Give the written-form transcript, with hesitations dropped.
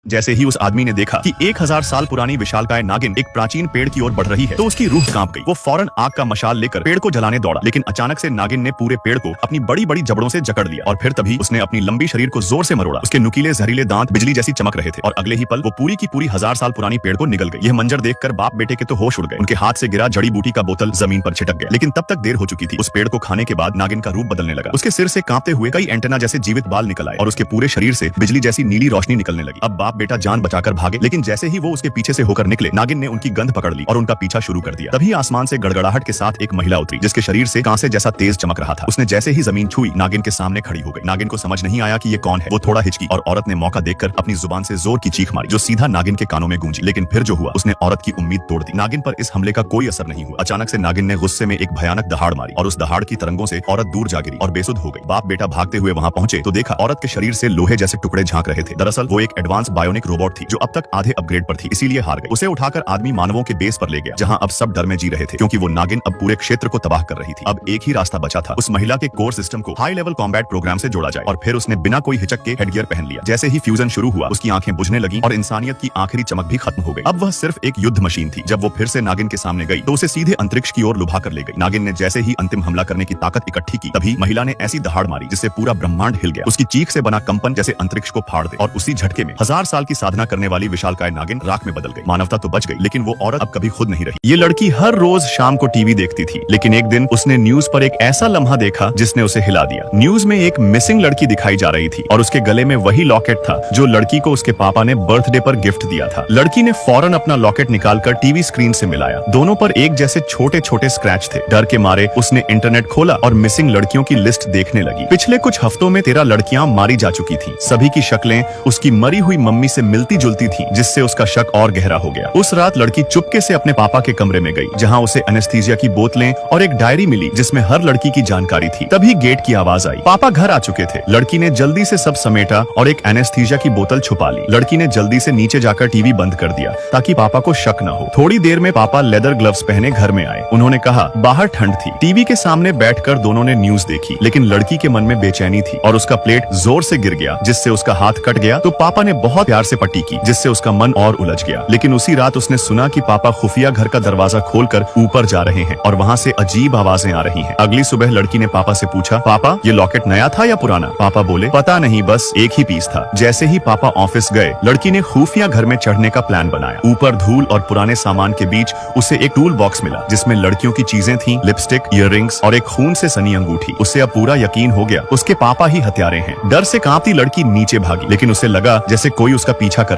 जैसे ही उस आदमी ने देखा कि 1000 साल पुरानी विशालकाय नागिन एक प्राचीन पेड़ की ओर बढ़ रही है तो उसकी रूह कांप गई। वो फौरन आग का मशाल लेकर पेड़ को जलाने दौड़ा, लेकिन अचानक से नागिन ने पूरे पेड़ को अपनी बड़ी बड़ी जबड़ों से जकड़ लिया और फिर तभी उसने अपनी लंबी शरीर को जोर से मरोड़ा। उसके नुकीले जहरीले दांत बिजली जैसी चमक रहे थे और अगले ही पल वो पूरी की पूरी 1000 साल पुरानी पेड़ को निगल गई। यह मंजर देखकर बाप बेटे के तो होश उड़ गए। उनके हाथ से गिरा जड़ी बूटी का बोतल जमीन पर छिटक गया, लेकिन तब तक देर हो चुकी थी। उस पेड़ को खाने के बाद नागिन का रूप बदलने लगा। उसके सिर से कांपते हुए कई एंटेना जैसे जीवित बाल निकल आए और उसके पूरे शरीर से बिजली जैसी नीली रोशनी निकलने लगी। अब बाप बेटा जान बचाकर भागे, लेकिन जैसे ही वो उसके पीछे से होकर निकले, नागिन ने उनकी गंध पकड़ ली और उनका पीछा शुरू कर दिया। तभी आसमान से गड़गड़ाहट के साथ एक महिला उतरी, जिसके शरीर से कांसे जैसा तेज चमक रहा था। उसने जैसे ही जमीन छुई, नागिन के सामने खड़ी हो गई। नागिन को समझ नहीं आया कि ये कौन है। वो थोड़ा हिचकी और औरत ने मौका देखकर अपनी जुबान से जोर की चीख मारी, जो सीधा नागिन के कानों में गूंजी। लेकिन फिर जो हुआ, उसने औरत की उम्मीद तोड़ दी। नागिन पर इस हमले का कोई असर नहीं हुआ। अचानक से नागिन ने गुस्से में एक भयानक दहाड़ मारी और उस दहाड़ की तरंगों से औरत दूर जा गिरी और बेसुध हो गई। बाप बेटा भागते हुए वहां पहुंचे तो देखा औरत के शरीर से लोहे जैसे टुकड़े झांक रहे थे। दरअसल वो एक एडवांस बायोनिक रोबोट थी जो अब तक आधे अपग्रेड पर थी, इसीलिए हार गई। उसे उठाकर आदमी मानवों के बेस पर ले गया, जहां अब सब डर में जी रहे थे, क्योंकि वो नागिन अब पूरे क्षेत्र को तबाह कर रही थी। अब एक ही रास्ता बचा था, उस महिला के कोर सिस्टम को हाई लेवल कॉम्बैट प्रोग्राम से जोड़ा जाए। और फिर उसने बिना कोई हिचक के हेडगियर पहन लिया। जैसे ही फ्यूजन शुरू हुआ, उसकी आंखें बुझने लगी और इंसानियत की आखिरी चमक भी खत्म हो गई। अब वह सिर्फ एक युद्ध मशीन थी। जब वो फिर से नागिन के सामने गई तो उसे सीधे अंतरिक्ष की ओर लुभा कर ले गई। नागिन ने जैसे ही अंतिम हमला करने की ताकत इकट्ठी की, तभी महिला ने ऐसी दहाड़ मारी जिससे पूरा ब्रह्मांड हिल गया। उसकी चीख से बना कंपन जैसे अंतरिक्ष को फाड़ दे और उसी झटके में 1000 साल की साधना करने वाली विशालकाय नागिन राख में बदल गई। मानवता तो बच गई, लेकिन वो औरत अब कभी खुद नहीं रही। ये लड़की हर रोज शाम को टीवी देखती थी, लेकिन एक दिन उसने न्यूज पर एक ऐसा लम्हा देखा जिसने उसे हिला दिया। न्यूज में एक मिसिंग लड़की दिखाई जा रही थी और उसके गले में वही लॉकेट था जो लड़की को उसके पापा ने बर्थडे पर गिफ्ट दिया था। लड़की ने फौरन अपना लॉकेट निकालकर टीवी स्क्रीन से मिलाया। दोनों पर एक जैसे छोटे छोटे स्क्रैच थे। डर के मारे उसने इंटरनेट खोला और मिसिंग लड़कियों की लिस्ट देखने लगी। पिछले कुछ हफ्तों में 13 लड़कियां मारी जा चुकी थीं। सभी की शक्लें उसकी मरी हुई मम्मी से मिलती जुलती थीं, जिससे उसका शक और गहरा हो गया। उस रात लड़की चुपके से अपने पापा के कमरे में गई, जहां उसे एनेस्थीसिया की बोतलें और एक डायरी मिली जिसमें हर लड़की की जानकारी थी। तभी गेट की आवाज आई। पापा घर आ चुके थे। लड़की ने जल्दी से सब समेटा और एक एनेस्थीसिया की बोतल छुपा ली। लड़की ने जल्दी से नीचे जाकर टीवी बंद कर दिया ताकि पापा को शक न हो। थोड़ी देर में पापा लेदर ग्लव्स पहने घर में आए। उन्होंने कहा बाहर ठंड थी। टीवी के सामने बैठकर दोनों ने न्यूज देखी, लेकिन लड़की के मन में बेचैनी थी और उसका प्लेट जोर से गिर गया, जिससे उसका हाथ कट गया। तो पापा ने बहुत प्यार से पट्टी की, जिससे उसका मन और उलझ गया। लेकिन उसी रात उसने सुना कि पापा खुफिया घर का दरवाजा खोलकर ऊपर जा रहे हैं और वहां से अजीब आवाजें आ रही हैं। अगली सुबह लड़की ने पापा से पूछा, पापा ये लॉकेट नया था या पुराना? पापा बोले, पता नहीं, बस एक ही पीस था। जैसे ही पापा ऑफिस गए, लड़की ने खुफिया घर में चढ़ने का प्लान बनाया। ऊपर धूल और पुराने सामान के बीच उसे एक टूल बॉक्स मिला जिसमें लड़कियों की चीजें थीं, लिपस्टिक, इयररिंग्स और एक खून से सनी अंगूठी। उसे अब पूरा यकीन हो गया उसके पापा ही हत्यारे हैं। डर से कांपती लड़की नीचे भागी, लेकिन उसे लगा जैसे कोई उसका पीछा कर